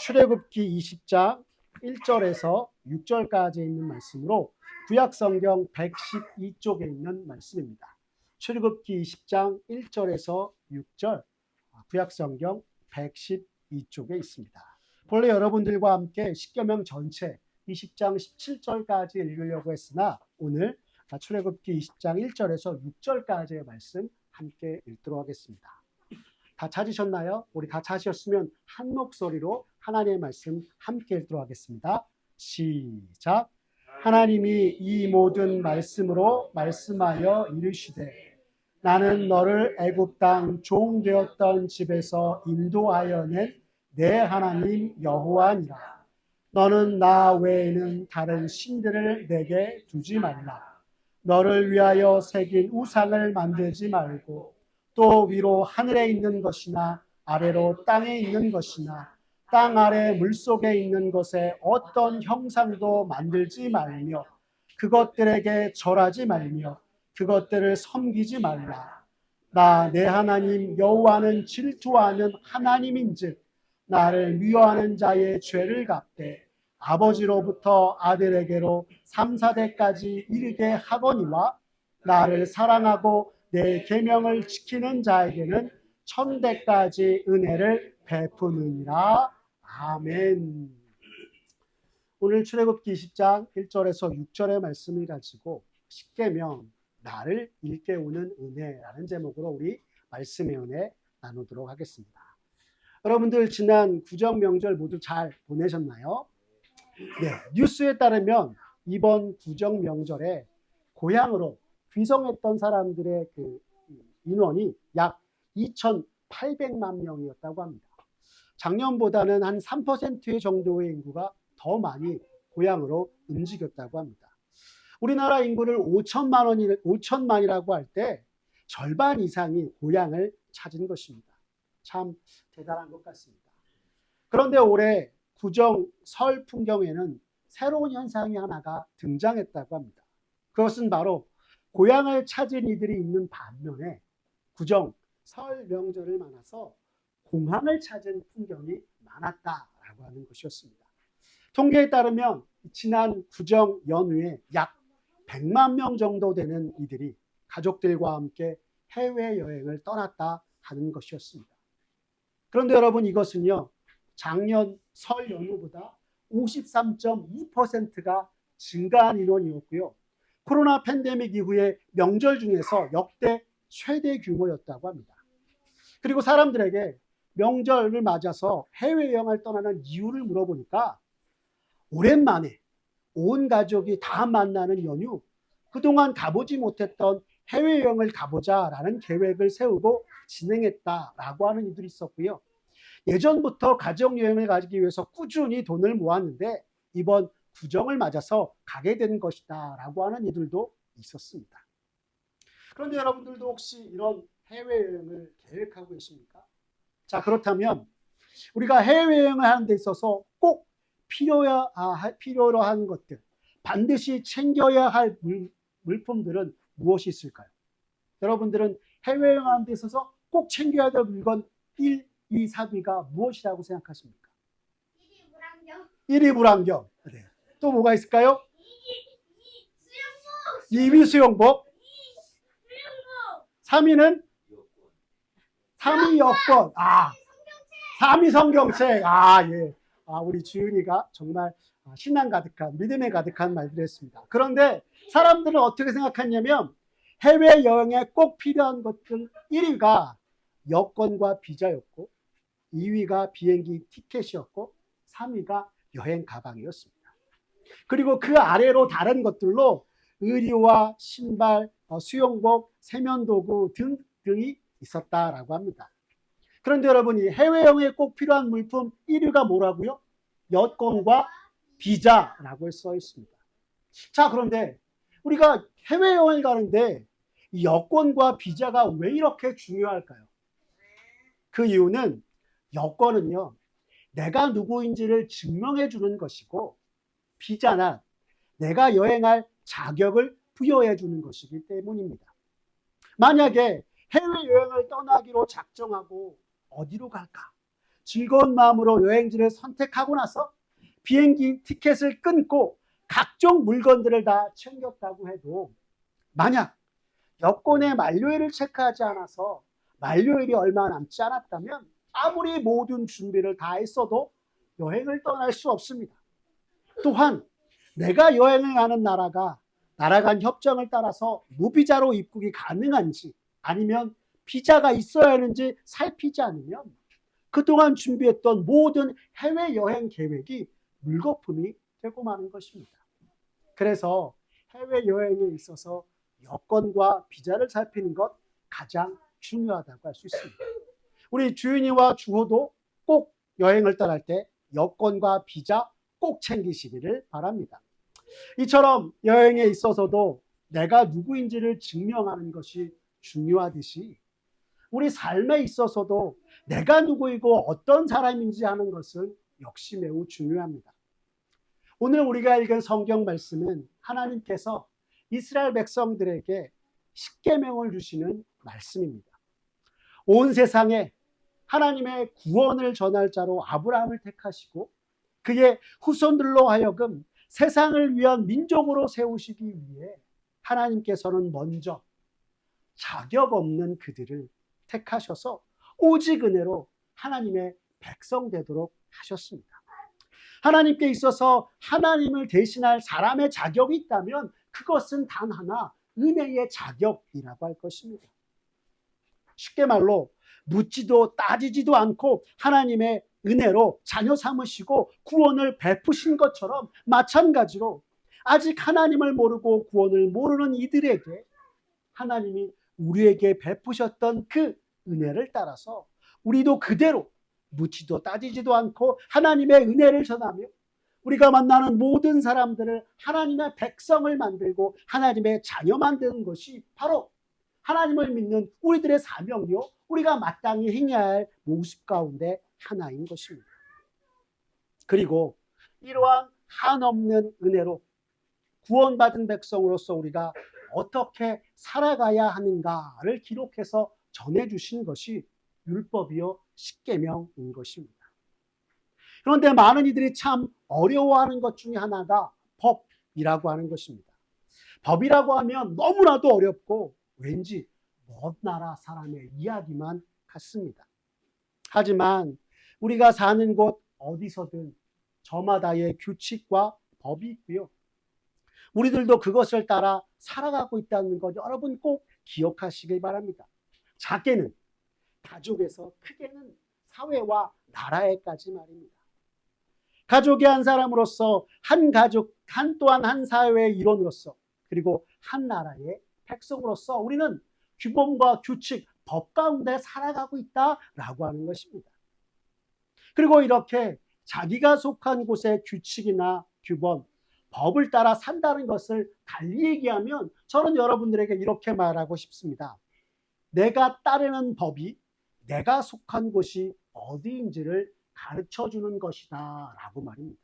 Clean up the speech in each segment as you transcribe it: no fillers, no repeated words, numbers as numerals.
출애굽기 20장 1절에서 6절까지 있는 말씀으로 구약성경 112쪽에 있는 말씀입니다. 출애굽기 20장 1절에서 6절 구약성경 112쪽에 있습니다. 본래 여러분들과 함께 십계명 전체 20장 17절까지 읽으려고 했으나 오늘 출애굽기 20장 1절에서 6절까지의 말씀 함께 읽도록 하겠습니다. 다 찾으셨나요? 우리 다 찾으셨으면 한 목소리로 하나님의 말씀 함께 읽도록 하겠습니다. 시작. 하나님이 이 모든 말씀으로 말씀하여 이르시되 나는 너를 애굽 땅 종 되었던 집에서 인도하여 낸 내 하나님 여호와니라. 너는 나 외에는 다른 신들을 내게 두지 말라. 너를 위하여 새긴 우상을 만들지 말고 또 위로 하늘에 있는 것이나 아래로 땅에 있는 것이나 땅 아래 물속에 있는 것에 어떤 형상도 만들지 말며 그것들에게 절하지 말며 그것들을 섬기지 말라. 나 내 하나님 여호와는 질투하는 하나님인즉 나를 미워하는 자의 죄를 갚되 아버지로부터 아들에게로 3, 4대까지 이르게 하거니와 나를 사랑하고 내 계명을 지키는 자에게는 1000대까지 은혜를 베푸느니라. 아멘. 오늘 출애굽기 20장 1절에서 6절의 말씀을 가지고 십계명 나를 일깨우는 은혜라는 제목으로 우리 말씀의 은혜 나누도록 하겠습니다. 여러분들 지난 구정 명절 모두 잘 보내셨나요? 네, 뉴스에 따르면 이번 구정 명절에 고향으로 귀성했던 사람들의 그 인원이 약 2,800만 명이었다고 합니다. 작년보다는 한 3% 정도의 인구가 더 많이 고향으로 움직였다고 합니다. 우리나라 인구를 5천만이라고 할 때 절반 이상이 고향을 찾은 것입니다. 참 대단한 것 같습니다. 그런데 올해 구정 설 풍경에는 새로운 현상이 하나가 등장했다고 합니다. 그것은 바로 고향을 찾은 이들이 있는 반면에 구정 설 명절을 맞아서 공항을 찾은 풍경이 많았다라고 하는 것이었습니다. 통계에 따르면 지난 구정 연휴에 약 100만 명 정도 되는 이들이 가족들과 함께 해외여행을 떠났다 하는 것이었습니다. 그런데 여러분 이것은요, 작년 설 연휴보다 53.2%가 증가한 인원이었고요. 코로나 팬데믹 이후에 명절 중에서 역대 최대 규모였다고 합니다. 그리고 사람들에게 명절을 맞아서 해외여행을 떠나는 이유를 물어보니까 오랜만에 온 가족이 다 만나는 연휴, 그동안 가보지 못했던 해외여행을 가보자라는 계획을 세우고 진행했다라고 하는 이들이 있었고요. 예전부터 가족여행을 가기 위해서 꾸준히 돈을 모았는데 이번 구정을 맞아서 가게 된 것이다 라고 하는 이들도 있었습니다. 그런데 여러분들도 혹시 이런 해외여행을 계획하고 계십니까? 자, 그렇다면 우리가 해외여행을 하는 데 있어서 꼭 필요로 하는 것들, 반드시 챙겨야 할 물품들은 무엇이 있을까요? 여러분들은 해외여행 하는 데 있어서 꼭 챙겨야 될 물건 1, 2, 3위가 무엇이라고 생각하십니까? 1위 물안경. 1위 물안경. 네. 또 뭐가 있을까요? 2위 수영복. 2위 수영복. 3위는 3위 여권. 3위 성경책. 예. 우리 주윤이가 정말 신앙 가득한, 믿음에 가득한 말들을 했습니다. 그런데 사람들은 어떻게 생각했냐면 해외여행에 꼭 필요한 것들 1위가 여권과 비자였고 2위가 비행기 티켓이었고 3위가 여행 가방이었습니다. 그리고 그 아래로 다른 것들로 의류와 신발, 수영복, 세면도구 등등이 있었다라고 합니다. 그런데 여러분이 해외여행에 꼭 필요한 물품 1위가 뭐라고요? 여권과 비자라고 써 있습니다. 자, 그런데 우리가 해외여행을 가는데 여권과 비자가 왜 이렇게 중요할까요? 그 이유는 여권은요, 내가 누구인지를 증명해 주는 것이고 비자는 내가 여행할 자격을 부여해 주는 것이기 때문입니다. 만약에 해외여행을 떠나기로 작정하고 어디로 갈까? 즐거운 마음으로 여행지를 선택하고 나서 비행기 티켓을 끊고 각종 물건들을 다 챙겼다고 해도 만약 여권의 만료일을 체크하지 않아서 만료일이 얼마 남지 않았다면 아무리 모든 준비를 다 했어도 여행을 떠날 수 없습니다. 또한 내가 여행을 가는 나라가 나라 간 협정을 따라서 무비자로 입국이 가능한지 아니면 비자가 있어야 하는지 살피지 않으면 그동안 준비했던 모든 해외여행 계획이 물거품이 되고 마는 것입니다. 그래서 해외여행에 있어서 여권과 비자를 살피는 것 가장 중요하다고 할 수 있습니다. 우리 주인이와 주호도 꼭 여행을 떠날 때 여권과 비자 꼭 챙기시기를 바랍니다. 이처럼 여행에 있어서도 내가 누구인지를 증명하는 것이 중요하듯이 우리 삶에 있어서도 내가 누구이고 어떤 사람인지 하는 것은 역시 매우 중요합니다. 오늘 우리가 읽은 성경 말씀은 하나님께서 이스라엘 백성들에게 십계명을 주시는 말씀입니다. 온 세상에 하나님의 구원을 전할 자로 아브라함을 택하시고 그의 후손들로 하여금 세상을 위한 민족으로 세우시기 위해 하나님께서는 먼저 자격 없는 그들을 택하셔서 오직 은혜로 하나님의 백성 되도록 하셨습니다. 하나님께 있어서 하나님을 대신할 사람의 자격이 있다면 그것은 단 하나 은혜의 자격이라고 할 것입니다. 쉽게 말로 묻지도 따지지도 않고 하나님의 은혜로 자녀 삼으시고 구원을 베푸신 것처럼 마찬가지로 아직 하나님을 모르고 구원을 모르는 이들에게 하나님이 우리에게 베푸셨던 그 은혜를 따라서 우리도 그대로 묻지도 따지지도 않고 하나님의 은혜를 전하며 우리가 만나는 모든 사람들을 하나님의 백성을 만들고 하나님의 자녀 만드는 것이 바로 하나님을 믿는 우리들의 사명이요 우리가 마땅히 행해야 할 모습 가운데 하나인 것입니다. 그리고 이러한 한없는 은혜로 구원받은 백성으로서 우리가 어떻게 살아가야 하는가를 기록해서 전해주신 것이 율법이요 십계명인 것입니다. 그런데 많은 이들이 참 어려워하는 것 중에 하나가 법이라고 하는 것입니다. 법이라고 하면 너무나도 어렵고 왠지 먼 나라 사람의 이야기만 같습니다. 하지만 우리가 사는 곳 어디서든 저마다의 규칙과 법이 있고요. 우리들도 그것을 따라 살아가고 있다는 것 여러분 꼭 기억하시길 바랍니다. 작게는 가족에서 크게는 사회와 나라에까지 말입니다. 가족의 한 사람으로서 한 가족 또한 한 사회의 일원으로서 그리고 한 나라의 백성으로서 우리는 규범과 규칙, 법 가운데 살아가고 있다라고 하는 것입니다. 그리고 이렇게 자기가 속한 곳의 규칙이나 규범, 법을 따라 산다는 것을 달리 얘기하면 저는 여러분들에게 이렇게 말하고 싶습니다. 내가 따르는 법이 내가 속한 곳이 어디인지를 가르쳐주는 것이다 라고 말입니다.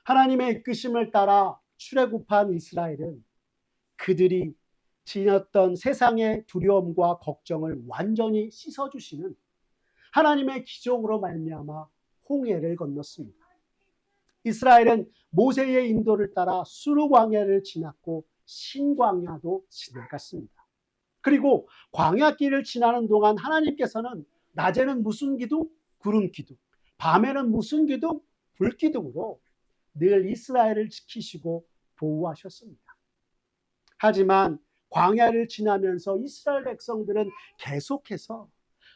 하나님의 이끄심을 따라 출애굽한 이스라엘은 그들이 지녔던 세상의 두려움과 걱정을 완전히 씻어주시는 하나님의 기적으로 말미암아 홍해를 건넜습니다. 이스라엘은 모세의 인도를 따라 수르 광야를 지났고 신광야도 지나갔습니다. 그리고 광야길을 지나는 동안 하나님께서는 낮에는 무슨 기둥? 구름 기둥. 밤에는 무슨 기둥? 불 기둥으로 늘 이스라엘을 지키시고 보호하셨습니다. 하지만 광야를 지나면서 이스라엘 백성들은 계속해서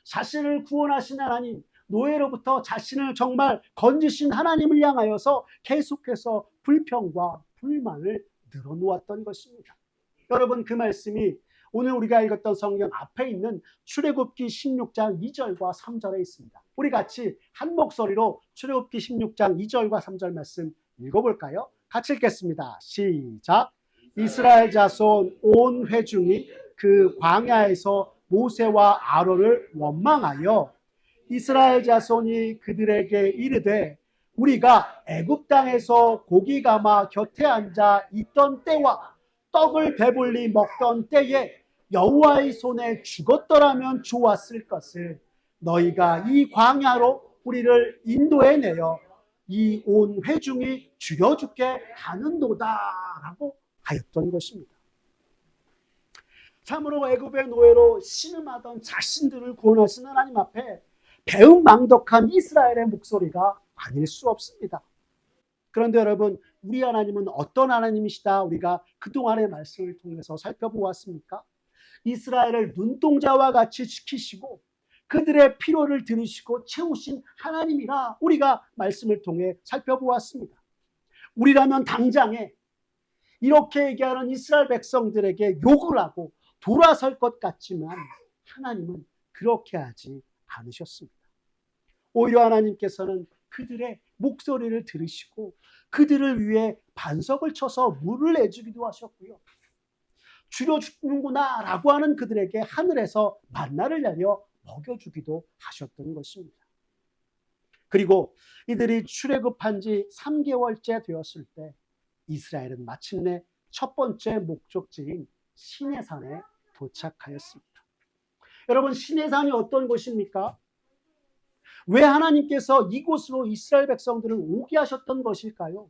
자신을 구원하신 하나님, 노예로부터 자신을 정말 건지신 하나님을 향하여서 계속해서 불평과 불만을 늘어놓았던 것입니다. 여러분 그 말씀이 오늘 우리가 읽었던 성경 앞에 있는 출애굽기 16장 2절과 3절에 있습니다. 우리 같이 한 목소리로 출애굽기 16장 2절과 3절 말씀 읽어볼까요? 같이 읽겠습니다. 시작. 이스라엘 자손 온 회중이 그 광야에서 모세와 아론을 원망하여 이스라엘 자손이 그들에게 이르되 우리가 애굽 땅에서 고기 감아 곁에 앉아 있던 때와 떡을 배불리 먹던 때에 여호와의 손에 죽었더라면 좋았을 것을 너희가 이 광야로 우리를 인도해내어 이 온 회중이 죽여 죽게 하는도다라고 하였던 것입니다. 참으로 애굽의 노예로 신음하던 자신들을 구원하시는 하나님 앞에 배은망덕한 이스라엘의 목소리가 아닐 수 없습니다. 그런데 여러분, 우리 하나님은 어떤 하나님이시다 우리가 그동안의 말씀을 통해서 살펴보았습니까? 이스라엘을 눈동자와 같이 지키시고 그들의 필요를 들으시고 채우신 하나님이라 우리가 말씀을 통해 살펴보았습니다. 우리라면 당장에 이렇게 얘기하는 이스라엘 백성들에게 욕을 하고 돌아설 것 같지만 하나님은 그렇게 하지 않으셨습니다. 오히려 하나님께서는 그들의 목소리를 들으시고 그들을 위해 반석을 쳐서 물을 내주기도 하셨고요. 줄여 죽는구나 라고 하는 그들에게 하늘에서 만나를 내려 먹여주기도 하셨던 것입니다. 그리고 이들이 출애굽한 지 3개월째 되었을 때 이스라엘은 마침내 첫 번째 목적지인 시내산에 도착하였습니다. 여러분, 시내산이 어떤 곳입니까? 왜 하나님께서 이곳으로 이스라엘 백성들을 오게 하셨던 것일까요?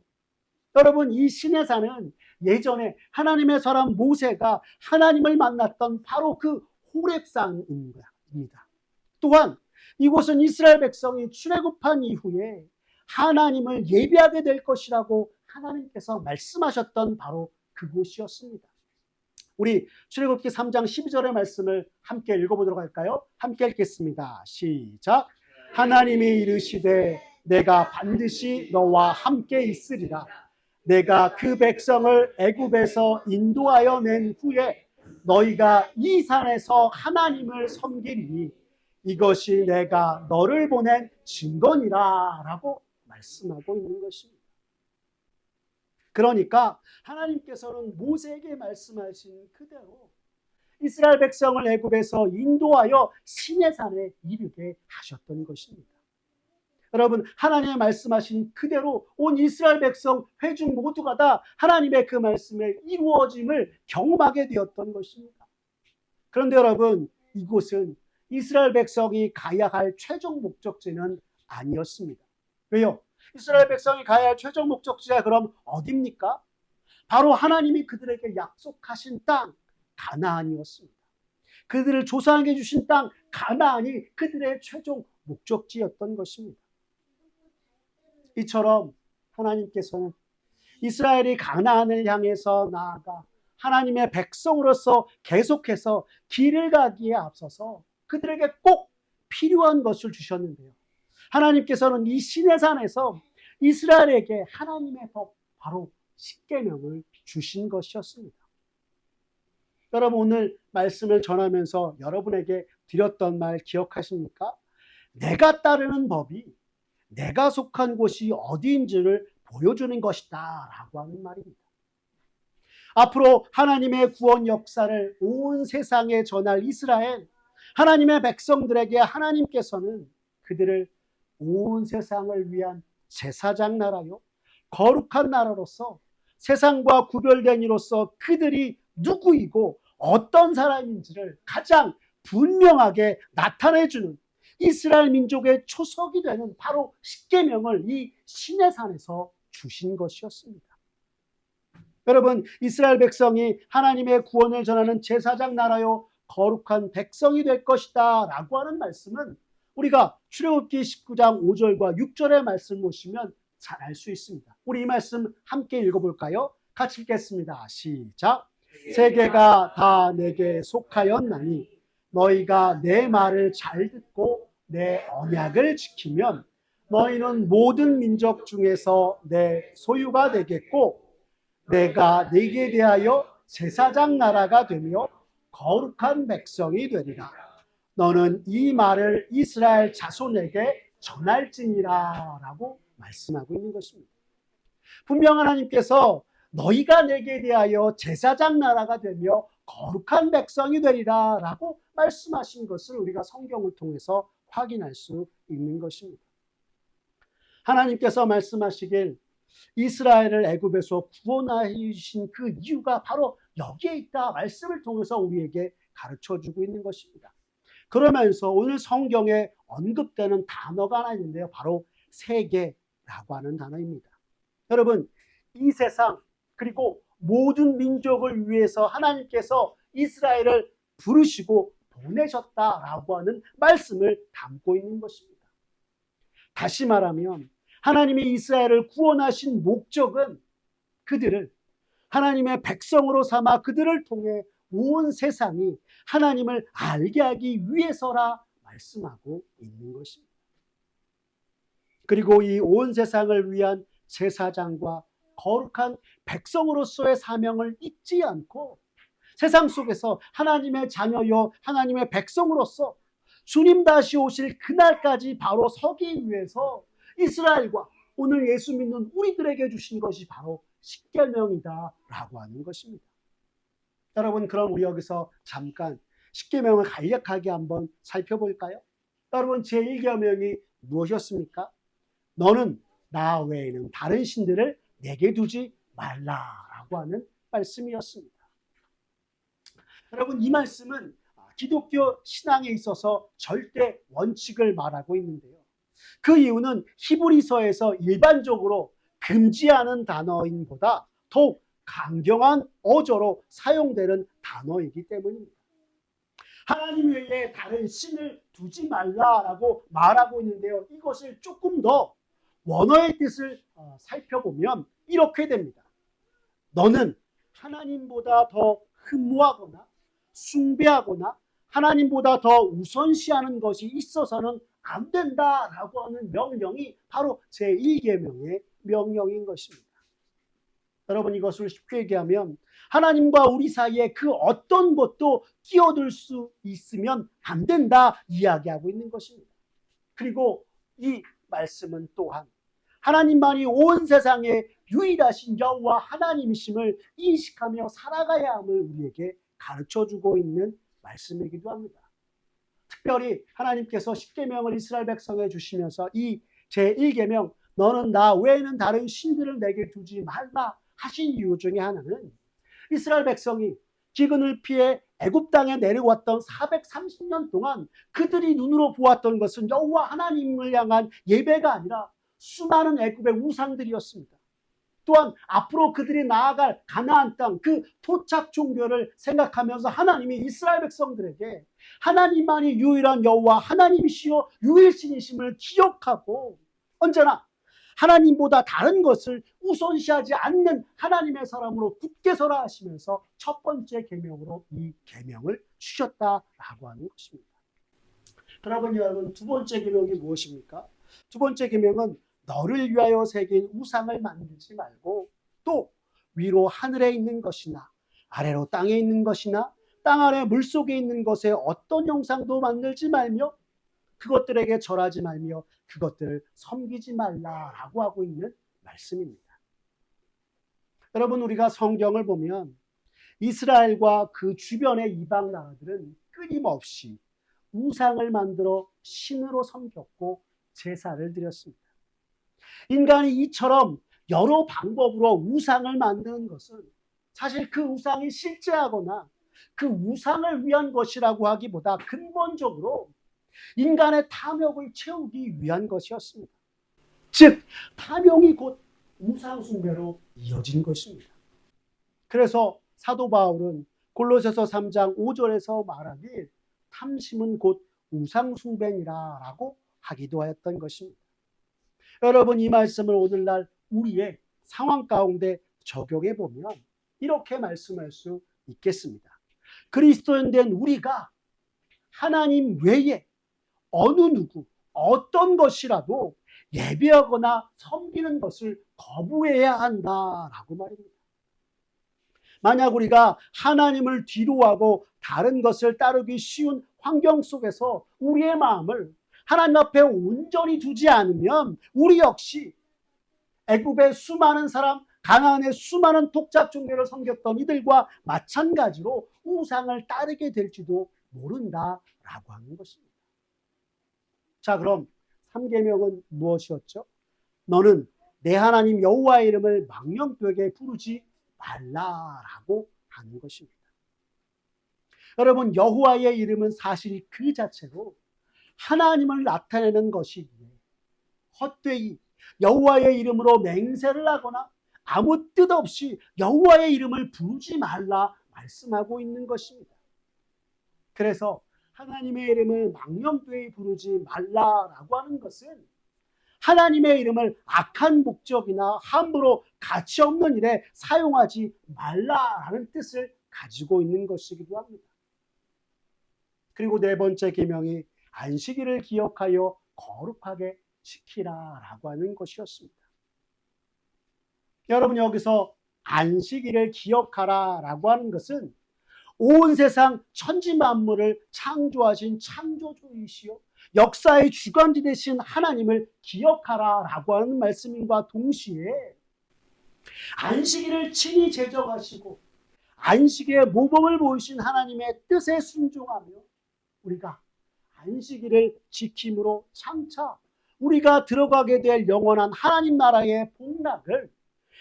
여러분, 이 시내산은 예전에 하나님의 사람 모세가 하나님을 만났던 바로 그 호렙산입니다. 또한 이곳은 이스라엘 백성이 출애굽한 이후에 하나님을 예배하게 될 것이라고 하나님께서 말씀하셨던 바로 그곳이었습니다. 우리 출애굽기 3장 12절의 말씀을 함께 읽어보도록 할까요? 함께 읽겠습니다. 시작. 하나님이 이르시되 내가 반드시 너와 함께 있으리라. 내가 그 백성을 애굽에서 인도하여 낸 후에 너희가 이 산에서 하나님을 섬기리니 이것이 내가 너를 보낸 증거니라 라고 말씀하고 있는 것입니다. 그러니까 하나님께서는 모세에게 말씀하신 그대로 이스라엘 백성을 애굽에서 인도하여 시내산에 이르게 하셨던 것입니다. 여러분, 하나님의 말씀하신 그대로 온 이스라엘 백성 회중 모두가 다 하나님의 그 말씀의 이루어짐을 경험하게 되었던 것입니다. 그런데 여러분, 이곳은 이스라엘 백성이 가야 할 최종 목적지는 아니었습니다. 왜요? 이스라엘 백성이 가야 할 최종 목적지가 그럼 어디입니까? 바로 하나님이 그들에게 약속하신 땅 가나안이었습니다. 그들을 조상에게 주신 땅 가나안이 그들의 최종 목적지였던 것입니다. 이처럼 하나님께서는 이스라엘이 가나안을 향해서 나아가 하나님의 백성으로서 계속해서 길을 가기에 앞서서 그들에게 꼭 필요한 것을 주셨는데요. 하나님께서는 이 시내산에서 이스라엘에게 하나님의 법, 바로 십계명을 주신 것이었습니다. 여러분, 오늘 말씀을 전하면서 여러분에게 드렸던 말 기억하십니까? 내가 따르는 법이 내가 속한 곳이 어디인지를 보여주는 것이다 라고 하는 말입니다. 앞으로 하나님의 구원 역사를 온 세상에 전할 이스라엘, 하나님의 백성들에게 하나님께서는 그들을 온 세상을 위한 제사장 나라요, 거룩한 나라로서 세상과 구별된 이로서 그들이 누구이고 어떤 사람인지를 가장 분명하게 나타내주는 이스라엘 민족의 초석이 되는 바로 십계명을 이 시내산에서 주신 것이었습니다. 여러분, 이스라엘 백성이 하나님의 구원을 전하는 제사장 나라요 거룩한 백성이 될 것이다 라고 하는 말씀은 우리가 출애굽기 19장 5절과 6절의 말씀 보시면 잘 알 수 있습니다. 우리 이 말씀 함께 읽어볼까요? 같이 읽겠습니다. 시작. 세계가 다 내게 속하였나니 너희가 내 말을 잘 듣고 내 언약을 지키면 너희는 모든 민족 중에서 내 소유가 되겠고 내가 네게 대하여 제사장 나라가 되며 거룩한 백성이 되리라. 너는 이 말을 이스라엘 자손에게 전할지니라 라고 말씀하고 있는 것입니다. 분명 하나님께서 너희가 내게 대하여 제사장 나라가 되며 거룩한 백성이 되리라 라고 말씀하신 것을 우리가 성경을 통해서 확인할 수 있는 것입니다. 하나님께서 말씀하시길 이스라엘을 애굽에서 구원하여 주신 그 이유가 바로 여기에 있다 말씀을 통해서 우리에게 가르쳐 주고 있는 것입니다. 그러면서 오늘 성경에 언급되는 단어가 하나 있는데요. 바로 세계라고 하는 단어입니다. 여러분, 이 세상 그리고 모든 민족을 위해서 하나님께서 이스라엘을 부르시고 보내셨다라고 하는 말씀을 담고 있는 것입니다. 다시 말하면 하나님이 이스라엘을 구원하신 목적은 그들을 하나님의 백성으로 삼아 그들을 통해 온 세상이 하나님을 알게 하기 위해서라 말씀하고 있는 것입니다. 그리고 이 온 세상을 위한 제사장과 거룩한 백성으로서의 사명을 잊지 않고 세상 속에서 하나님의 자녀요 하나님의 백성으로서 주님 다시 오실 그날까지 바로 서기 위해서 이스라엘과 오늘 예수 믿는 우리들에게 주신 것이 바로 십계명이다라고 하는 것입니다. 여러분, 그럼 우리 여기서 잠깐 십계명을 간략하게 한번 살펴볼까요? 여러분, 제1계명이 무엇이었습니까? 너는 나 외에는 다른 신들을 내게 두지 말라라고 하는 말씀이었습니다. 여러분, 이 말씀은 기독교 신앙에 있어서 절대 원칙을 말하고 있는데요. 그 이유는 히브리서에서 일반적으로 금지하는 단어인보다 더욱 강경한 어조로 사용되는 단어이기 때문입니다. 하나님 외에 다른 신을 두지 말라라고 말하고 있는데요. 이것을 조금 더 원어의 뜻을 살펴보면 이렇게 됩니다. 너는 하나님보다 더 흠모하거나 숭배하거나 하나님보다 더 우선시하는 것이 있어서는 안 된다라고 하는 명령이 바로 제1계명의 명령인 것입니다. 여러분, 이것을 쉽게 얘기하면 하나님과 우리 사이에 그 어떤 것도 끼어들 수 있으면 안 된다 이야기하고 있는 것입니다. 그리고 이 말씀은 또한 하나님만이 온 세상에 유일하신 여호와 하나님이심을 인식하며 살아가야 함을 우리에게 가르쳐주고 있는 말씀이기도 합니다. 특별히 하나님께서 십계명을 이스라엘 백성에 주시면서 이 제1계명 너는 나 외에는 다른 신들을 내게 두지 말라 하신 이유 중에 하나는 이스라엘 백성이 기근을 피해 애굽 땅에 내려왔던 430년 동안 그들이 눈으로 보았던 것은 여호와 하나님을 향한 예배가 아니라 수많은 애굽의 우상들이었습니다. 또한 앞으로 그들이 나아갈 가나안 땅 그 토착 종교를 생각하면서 하나님이 이스라엘 백성들에게 하나님만이 유일한 여호와 하나님이시요 유일신이심을 기억하고 언제나 하나님보다 다른 것을 우선시하지 않는 하나님의 사람으로 굳게 서라 하시면서 첫 번째 계명으로 이 계명을 주셨다라고 하는 것입니다. 그러면 여러분, 두 번째 계명이 무엇입니까? 두 번째 계명은 너를 위하여 새긴 우상을 만들지 말고 또 위로 하늘에 있는 것이나 아래로 땅에 있는 것이나 땅 아래 물속에 있는 것에 어떤 형상도 만들지 말며 그것들에게 절하지 말며 그것들을 섬기지 말라라고 하고 있는 말씀입니다. 여러분, 우리가 성경을 보면 이스라엘과 그 주변의 이방 나라들은 끊임없이 우상을 만들어 신으로 섬겼고 제사를 드렸습니다. 인간이 이처럼 여러 방법으로 우상을 만드는 것은 사실 그 우상이 실제하거나 그 우상을 위한 것이라고 하기보다 근본적으로 인간의 탐욕을 채우기 위한 것이었습니다. 즉, 탐욕이 곧 우상 숭배로 이어진 것입니다. 그래서 사도 바울은 골로새서 3장 5절에서 말하길 탐심은 곧 우상 숭배니라라고 하기도 하였던 것입니다. 여러분, 이 말씀을 오늘날 우리의 상황 가운데 적용해 보면 이렇게 말씀할 수 있겠습니다. 그리스도인 된 우리가 하나님 외에 어느 누구, 어떤 것이라도 예배하거나 섬기는 것을 거부해야 한다라고 말입니다. 만약 우리가 하나님을 뒤로하고 다른 것을 따르기 쉬운 환경 속에서 우리의 마음을 하나님 앞에 온전히 두지 않으면 우리 역시 애굽의 수많은 사람, 가나안의 수많은 독자 종교를 섬겼던 이들과 마찬가지로 우상을 따르게 될지도 모른다라고 하는 것입니다. 자, 그럼 3계명은 무엇이었죠? 너는 내 하나님 여호와의 이름을 망령되게 부르지 말라라고 하는 것입니다. 여러분, 여호와의 이름은 사실 그 자체로 하나님을 나타내는 것이기에 헛되이 여호와의 이름으로 맹세를 하거나 아무 뜻 없이 여호와의 이름을 부르지 말라 말씀하고 있는 것입니다. 그래서 하나님의 이름을 망령되이 부르지 말라라고 하는 것은 하나님의 이름을 악한 목적이나 함부로 가치 없는 일에 사용하지 말라라는 뜻을 가지고 있는 것이기도 합니다. 그리고 네 번째 계명이 안식일을 기억하여 거룩하게 지키라라고 하는 것이었습니다. 여러분, 여기서 안식일을 기억하라라고 하는 것은 온 세상 천지 만물을 창조하신 창조주이시요 역사의 주관지 되신 하나님을 기억하라라고 하는 말씀과 동시에 안식일을 친히 제정하시고 안식의 모범을 보이신 하나님의 뜻에 순종하며 우리가 안식일을 지킴으로 장차 우리가 들어가게 될 영원한 하나님 나라의 복락을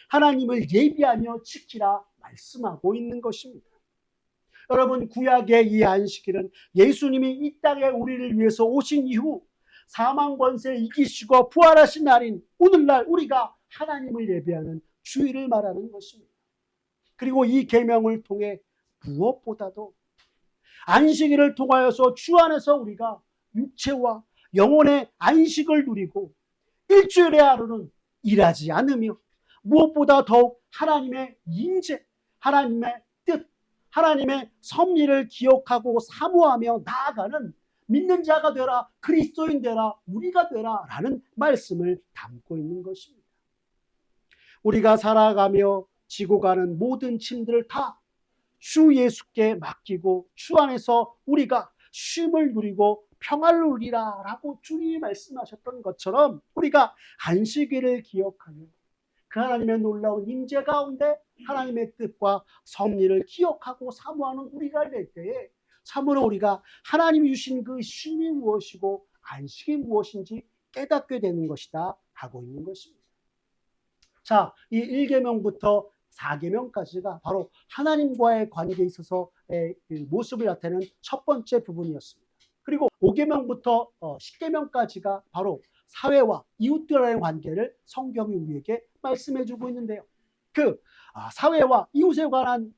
하나님을 예비하며 지키라 말씀하고 있는 것입니다. 여러분, 구약의 이 안식일은 예수님이 이 땅에 우리를 위해서 오신 이후 사망 권세 이기시고 부활하신 날인 오늘날 우리가 하나님을 예배하는 주일을 말하는 것입니다. 그리고 이 계명을 통해 무엇보다도 안식일을 통하여서 주 안에서 우리가 육체와 영혼의 안식을 누리고 일주일의 하루는 일하지 않으며 무엇보다 더욱 하나님의 인재, 하나님의 뜻, 하나님의 섭리를 기억하고 사모하며 나아가는 믿는 자가 되라, 그리스도인 되라, 우리가 되라 라는 말씀을 담고 있는 것입니다. 우리가 살아가며 지고 가는 모든 짐들을 다 주 예수께 맡기고 주 안에서 우리가 쉼을 누리고 평안을 누리라 라고 주님이 말씀하셨던 것처럼 우리가 안식일을 기억하며 그 하나님의 놀라운 임재 가운데 하나님의 뜻과 섭리를 기억하고 사모하는 우리가 될 때에 참으로 우리가 하나님이 주신 그 쉼이 무엇이고 안식이 무엇인지 깨닫게 되는 것이다 하고 있는 것입니다. 자, 이 1계명부터 4계명까지가 바로 하나님과의 관계에 있어서의 모습을 나타내는 첫 번째 부분이었습니다. 그리고 5계명부터 10계명까지가 바로 사회와 이웃들과의 관계를 성경이 우리에게 말씀해주고 있는데요. 그 사회와 이웃에 관한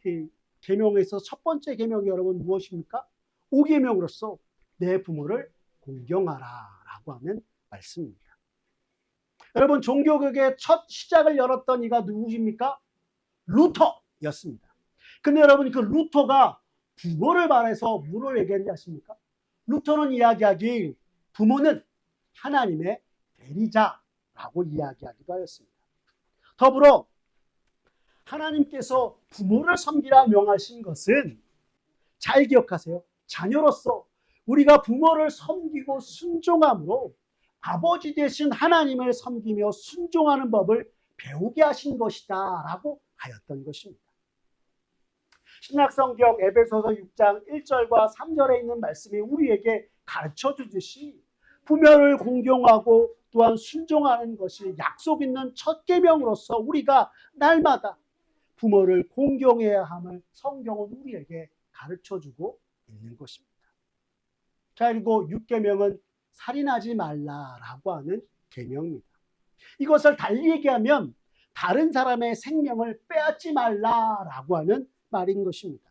계명에서 첫 번째 계명이 여러분 무엇입니까? 5계명으로서 내 부모를 공경하라라고 하는 말씀입니다. 여러분, 종교개혁의 첫 시작을 열었던 이가 누구십니까? 루터였습니다. 근데 여러분, 그 루터가 부모를 말해서 뭐를 얘기했는지 아십니까? 루터는 이야기하길 부모는 하나님의 대리자라고 이야기하기도 하였습니다. 더불어 하나님께서 부모를 섬기라 명하신 것은 잘 기억하세요. 자녀로서 우리가 부모를 섬기고 순종함으로 아버지 되신 하나님을 섬기며 순종하는 법을 배우게 하신 것이다 라고 하였던 것입니다. 신약성경 에베소서 6장 1절과 3절에 있는 말씀이 우리에게 가르쳐 주듯이 부모를 공경하고 또한 순종하는 것이 약속 있는 첫 계명으로서 우리가 날마다 부모를 공경해야 함을 성경은 우리에게 가르쳐 주고 있는 것입니다. 자, 그리고 6계명은 살인하지 말라라고 하는 계명입니다. 이것을 달리 얘기하면 다른 사람의 생명을 빼앗지 말라라고 하는 말인 것입니다.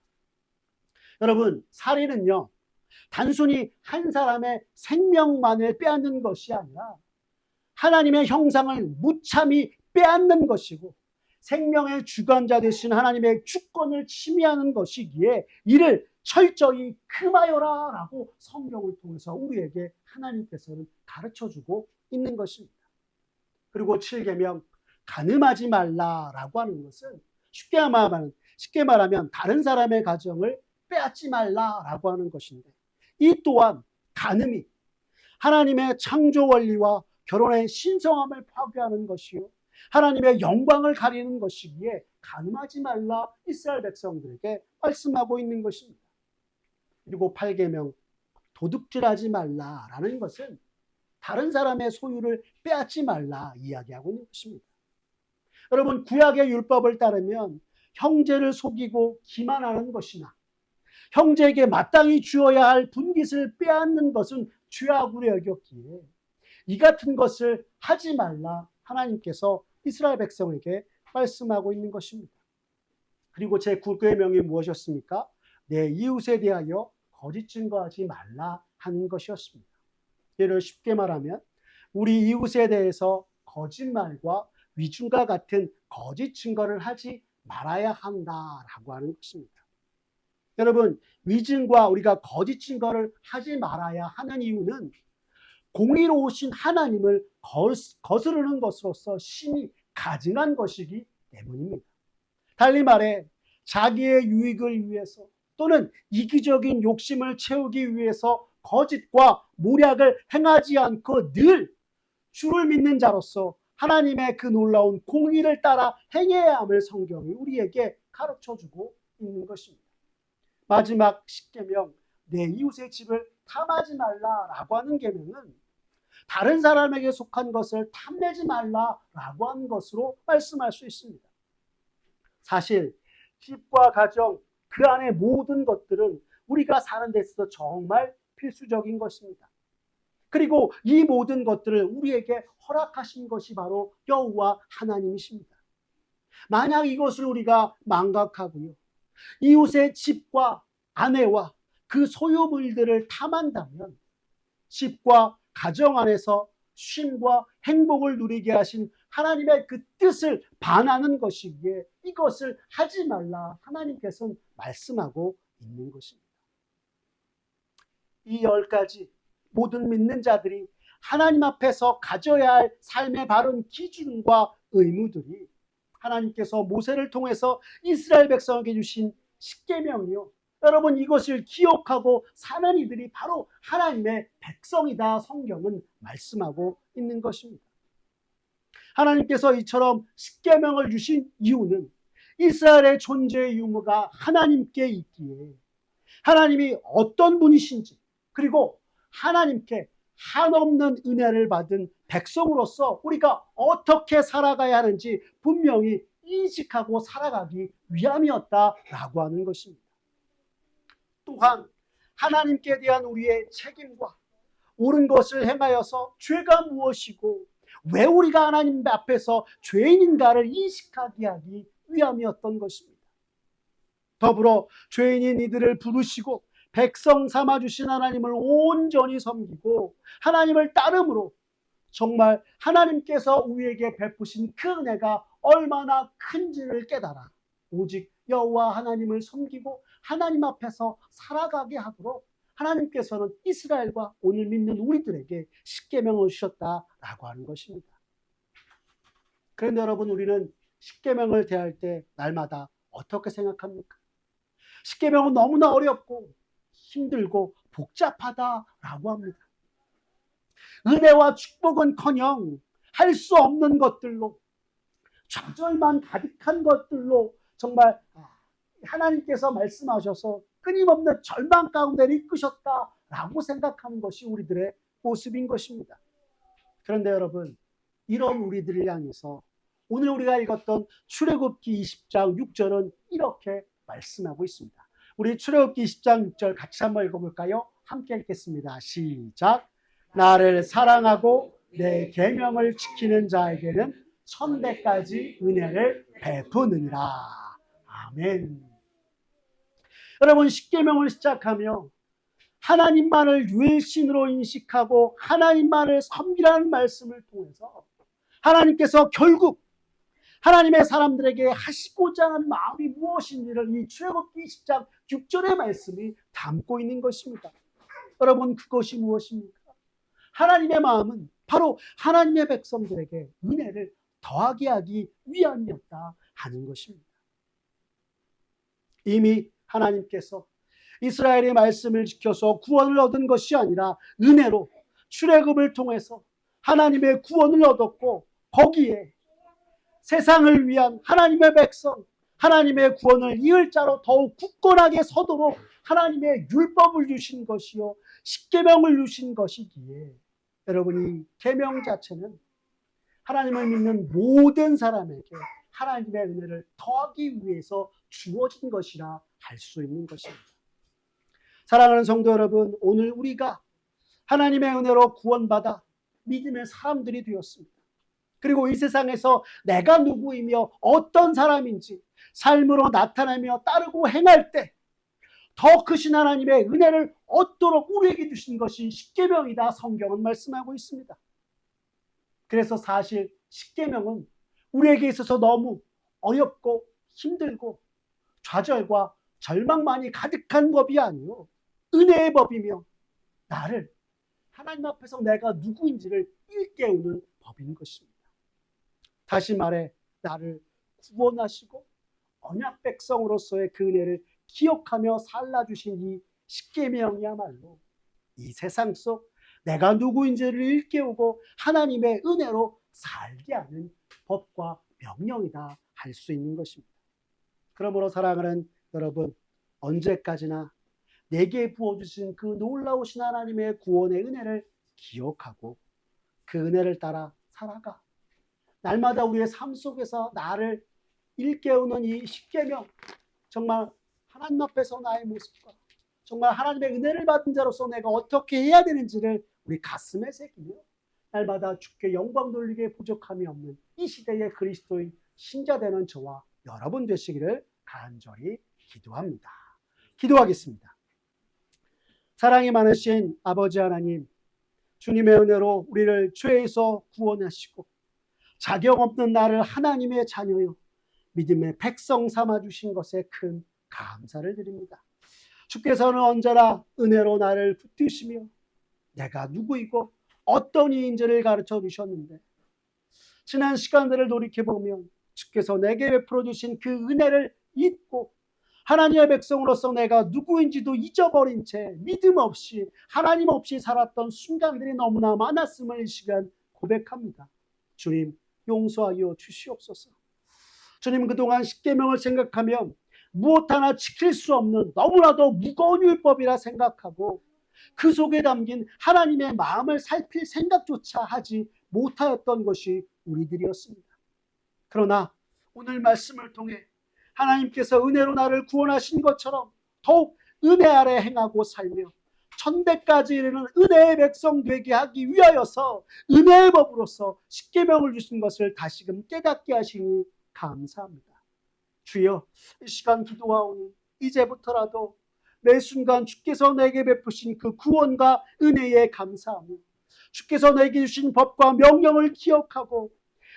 여러분, 살인은요, 단순히 한 사람의 생명만을 빼앗는 것이 아니라 하나님의 형상을 무참히 빼앗는 것이고 생명의 주관자 되신 하나님의 주권을 침해하는 것이기에 이를 철저히 금하여라 라고 성경을 통해서 우리에게 하나님께서는 가르쳐주고 있는 것입니다. 그리고 7계명 간음하지 말라라고 하는 것은 쉽게 말하면 다른 사람의 가정을 빼앗지 말라라고 하는 것인데, 이 또한 간음이 하나님의 창조 원리와 결혼의 신성함을 파괴하는 것이요 하나님의 영광을 가리는 것이기에 간음하지 말라 이스라엘 백성들에게 말씀하고 있는 것입니다. 그리고 8계명 도둑질하지 말라라는 것은 다른 사람의 소유를 빼앗지 말라 이야기하고 있는 것입니다. 여러분, 구약의 율법을 따르면 형제를 속이고 기만하는 것이나 형제에게 마땅히 주어야 할 분깃을 빼앗는 것은 죄악으로 여겼기에 이 같은 것을 하지 말라 하나님께서 이스라엘 백성에게 말씀하고 있는 것입니다. 그리고 제9계명이 무엇이었습니까? 내 이웃에 대하여 거짓 증거하지 말라 하는 것이었습니다. 예를 쉽게 말하면 우리 이웃에 대해서 거짓말과 위증과 같은 거짓 증거를 하지 말아야 한다라고 하는 것입니다. 여러분, 위증과 우리가 거짓 증거를 하지 말아야 하는 이유는 공의로우신 하나님을 거스르는 것으로서 심히 가증한 것이기 때문입니다. 달리 말해 자기의 유익을 위해서 또는 이기적인 욕심을 채우기 위해서 거짓과 모략을 행하지 않고 늘 주를 믿는 자로서 하나님의 그 놀라운 공의를 따라 행해야 함을 성경이 우리에게 가르쳐주고 있는 것입니다. 마지막 10계명 내 이웃의 집을 탐하지 말라라고 하는 계명은 다른 사람에게 속한 것을 탐내지 말라라고 하는 것으로 말씀할 수 있습니다. 사실 집과 가정 그 안의 모든 것들은 우리가 사는 데 있어서 정말 필수적인 것입니다. 그리고 이 모든 것들을 우리에게 허락하신 것이 바로 여호와 하나님이십니다. 만약 이것을 우리가 망각하고요, 이웃의 집과 아내와 그 소유물들을 탐한다면 집과 가정 안에서 쉼과 행복을 누리게 하신 하나님의 그 뜻을 반하는 것이기에 이것을 하지 말라 하나님께서는 말씀하고 있는 것입니다. 이 10가지 모든 믿는 자들이 하나님 앞에서 가져야 할 삶의 바른 기준과 의무들이 하나님께서 모세를 통해서 이스라엘 백성에게 주신 10계명이요. 여러분, 이것을 기억하고 사는 이들이 바로 하나님의 백성이다 성경은 말씀하고 있는 것입니다. 하나님께서 이처럼 10계명을 주신 이유는 이스라엘의 존재의 유무가 하나님께 있기에 하나님이 어떤 분이신지, 그리고 하나님께 한없는 은혜를 받은 백성으로서 우리가 어떻게 살아가야 하는지 분명히 인식하고 살아가기 위함이었다라고 하는 것입니다. 또한 하나님께 대한 우리의 책임과 옳은 것을 행하여서 죄가 무엇이고 왜 우리가 하나님 앞에서 죄인인가를 인식하게 하기 위함이었던 것입니다. 더불어 죄인인 이들을 부르시고 백성 삼아주신 하나님을 온전히 섬기고 하나님을 따름으로 정말 하나님께서 우리에게 베푸신 그 은혜가 얼마나 큰지를 깨달아 오직 여호와 하나님을 섬기고 하나님 앞에서 살아가게 하도록 하나님께서는 이스라엘과 오늘 믿는 우리들에게 10계명을 주셨다라고 하는 것입니다. 그런데 여러분, 우리는 10계명을 대할 때 날마다 어떻게 생각합니까? 10계명은 너무나 어렵고 힘들고 복잡하다라고 합니다. 은혜와 축복은커녕 할 수 없는 것들로, 좌절만 가득한 것들로 정말 하나님께서 말씀하셔서 끊임없는 절망 가운데를 이끄셨다라고 생각하는 것이 우리들의 모습인 것입니다. 그런데 여러분, 이런 우리들을 향해서 오늘 우리가 읽었던 출애굽기 20장 6절은 이렇게 말씀하고 있습니다. 우리 출애굽기 20장 6절 같이 한번 읽어볼까요? 함께 읽겠습니다. 시작. 나를 사랑하고 내 계명을 지키는 자에게는 1000배까지 은혜를 베푸느니라. 아멘. 여러분, 10계명을 시작하며 하나님만을 유일신으로 인식하고 하나님만을 섬기라는 말씀을 통해서 하나님께서 결국 하나님의 사람들에게 하시고자 하는 마음이 무엇인지를 이 출애굽기 20장 6절의 말씀이 담고 있는 것입니다. 여러분, 그것이 무엇입니까? 하나님의 마음은 바로 하나님의 백성들에게 은혜를 더하게 하기 위함이었다 하는 것입니다. 이미 하나님께서 이스라엘의 말씀을 지켜서 구원을 얻은 것이 아니라 은혜로 출애굽을 통해서 하나님의 구원을 얻었고 거기에 세상을 위한 하나님의 백성, 하나님의 구원을 이을 자로 더욱 굳건하게 서도록 하나님의 율법을 주신 것이요 10계명을 주신 것이기에 여러분이 계명 자체는 하나님을 믿는 모든 사람에게 하나님의 은혜를 더하기 위해서 주어진 것이라 할 수 있는 것입니다. 사랑하는 성도 여러분, 오늘 우리가 하나님의 은혜로 구원받아 믿음의 사람들이 되었습니다. 그리고 이 세상에서 내가 누구이며 어떤 사람인지 삶으로 나타내며 따르고 행할 때 더 크신 하나님의 은혜를 얻도록 우리에게 주신 것이 십계명이다, 성경은 말씀하고 있습니다. 그래서 사실 십계명은 우리에게 있어서 너무 어렵고 힘들고 좌절과 절망만이 가득한 법이 아니요, 은혜의 법이며 나를 하나님 앞에서 내가 누구인지를 일깨우는 법인 것입니다. 다시 말해, 나를 구원하시고 언약 백성으로서의 그 은혜를 기억하며 살라주신 이 십계명이야말로 이 세상 속 내가 누구인지를 일깨우고 하나님의 은혜로 살게 하는 법과 명령이다 할 수 있는 것입니다. 그러므로 사랑하는 여러분, 언제까지나 내게 부어주신 그 놀라우신 하나님의 구원의 은혜를 기억하고 그 은혜를 따라 살아가. 날마다 우리의 삶 속에서 나를 일깨우는 이 십계명, 정말 하나님 앞에서 나의 모습과 정말 하나님의 은혜를 받은 자로서 내가 어떻게 해야 되는지를 우리 가슴에 새기며 날마다 주께 영광 돌리기에 부족함이 없는 이 시대의 그리스도인 신자 되는 저와 여러분 되시기를 간절히 기도합니다. 기도하겠습니다. 사랑이 많으신 아버지 하나님, 주님의 은혜로 우리를 죄에서 구원하시고 자격 없는 나를 하나님의 자녀요 믿음의 백성 삼아주신 것에 큰 감사를 드립니다. 주께서는 언제나 은혜로 나를 붙드시며 내가 누구이고 어떤 이인지를 가르쳐 주셨는데, 지난 시간들을 돌이켜보면 주께서 내게 베풀어 주신 그 은혜를 잊고 하나님의 백성으로서 내가 누구인지도 잊어버린 채 믿음 없이 하나님 없이 살았던 순간들이 너무나 많았음을 이 시간 고백합니다. 주님, 용서하여 주시옵소서. 주님, 그동안 십계명을 생각하면 무엇 하나 지킬 수 없는 너무나도 무거운 율법이라 생각하고 그 속에 담긴 하나님의 마음을 살필 생각조차 하지 못하였던 것이 우리들이었습니다. 그러나 오늘 말씀을 통해 하나님께서 은혜로 나를 구원하신 것처럼 더욱 은혜 아래 행하고 살며 천대까지 이르는 은혜의 백성 되게 하기 위하여서 은혜의 법으로서 십계명을 주신 것을 다시금 깨닫게 하시니 감사합니다. 주여, 이 시간 기도하오니 이제부터라도 매 순간 주께서 내게 베푸신 그 구원과 은혜에 감사하며 주께서 내게 주신 법과 명령을 기억하고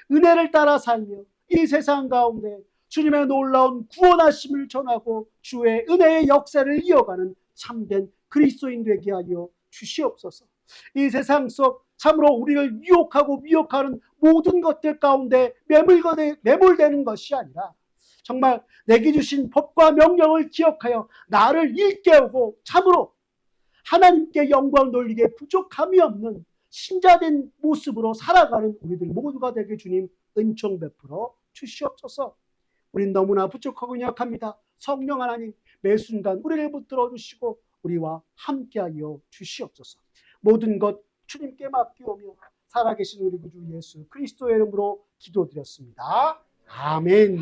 은혜를 따라 살며 이 세상 가운데 주님의 놀라운 구원하심을 전하고 주의 은혜의 역사를 이어가는 참된 그리스도인 되게 하여 주시옵소서. 이 세상 속 참으로 우리를 유혹하고 미혹하는 모든 것들 가운데 매몰되는 것이 아니라 정말 내게 주신 법과 명령을 기억하여 나를 일깨우고 참으로 하나님께 영광 돌리기에 부족함이 없는 신자된 모습으로 살아가는 우리들 모두가 되게 주님 은총 베풀어 주시옵소서. 우린 너무나 부족하고 연약합니다. 성령 하나님, 매 순간 우리를 붙들어 주시고 우리와 함께하여 주시옵소서. 모든 것 주님께 맡기오며 살아계신 우리 구주 예수 그리스도의 이름으로 기도드렸습니다. 아멘.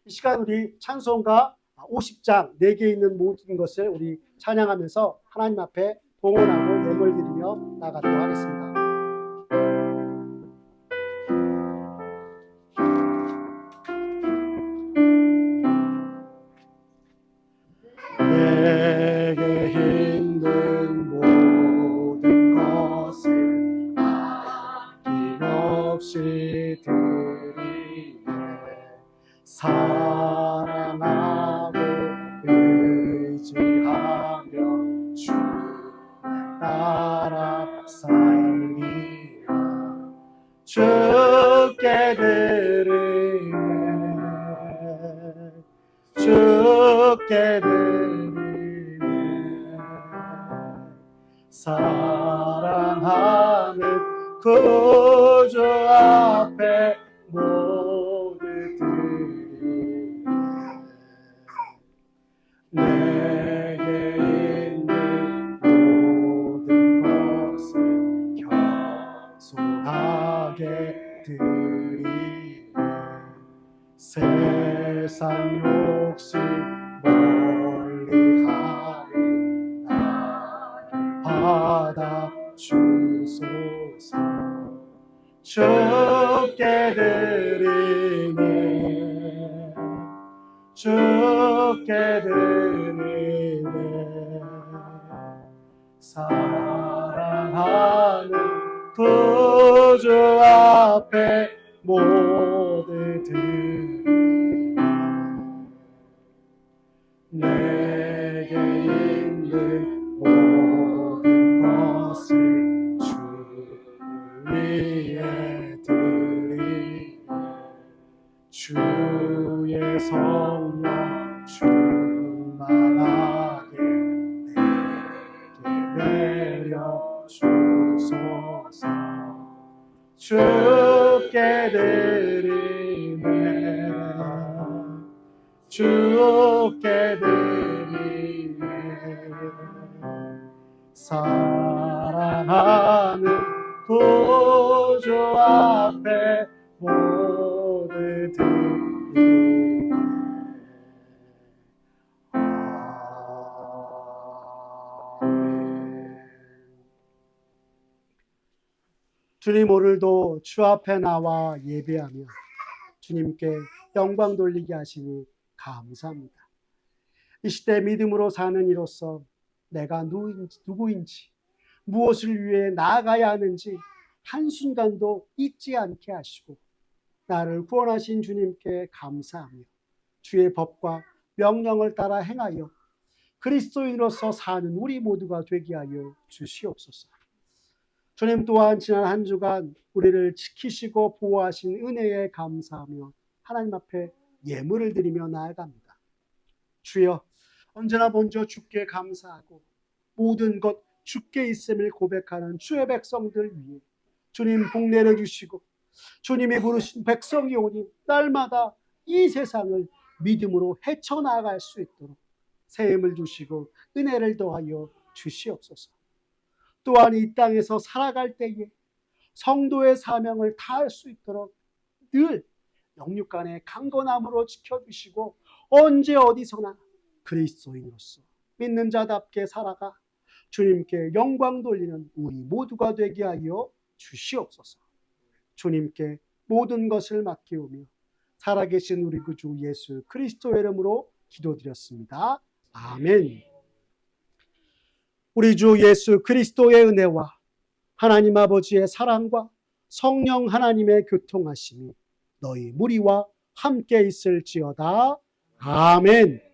이 시간 우리 찬송가 50장 4개 있는 모든 것을 우리 찬양하면서 하나님 앞에 봉헌하고 예물 드리며 나가도록 하겠습니다. 내게 힘든 모든 것을 아낌없이 드리네. 사랑하고 의지하며 주 따라 살리라. 주께 드리네. 주께 드리네. 사랑하는 구주 앞에 모두 드리네. 내게 있는 모든 것을 겸손하게 드리네. 세상 욕심 멀리하리. 주소서. 주께 드리네, 주께 드리네. 사랑하는 구주 앞에 모두 드리네. 내게 있는 모든 것을 주 위에 드리네. 주의 성령 충만하게 내게 내려 주소서. 주께 드리네, 주께 드리네. 사랑하는 구주 앞에 모두 드리네. 아멘. 주님, 오늘도 주 앞에 나와 예배하며 주님께 영광 돌리게 하시니 감사합니다. 이 시대 믿음으로 사는 이로서 내가 누구인지, 무엇을 위해 나아가야 하는지 한순간도 잊지 않게 하시고 나를 구원하신 주님께 감사하며 주의 법과 명령을 따라 행하여 그리스도인으로서 사는 우리 모두가 되게 하여 주시옵소서. 주님 또한 지난 한 주간 우리를 지키시고 보호하신 은혜에 감사하며 하나님 앞에 예물을 드리며 나아갑니다. 주여, 언제나 먼저 주께 감사하고 모든 것 주께 있음을 고백하는 주의 백성들 위해 주님 복내려 주시고 주님이 부르신 백성이 오니 날마다 이 세상을 믿음으로 헤쳐나갈 수 있도록 새 힘을 주시고 은혜를 더하여 주시옵소서. 또한 이 땅에서 살아갈 때에 성도의 사명을 다할 수 있도록 늘 영육간의 강건함으로 지켜주시고 언제 어디서나 그리스도인으로서 믿는 자답게 살아가 주님께 영광 돌리는 우리 모두가 되게 하여 주시옵소서. 주님께 모든 것을 맡기오며 살아계신 우리 구주 예수 그리스도의 이름으로 기도드렸습니다. 아멘. 우리 주 예수 그리스도의 은혜와 하나님 아버지의 사랑과 성령 하나님의 교통하심이 너희 무리와 함께 있을지어다. 아멘.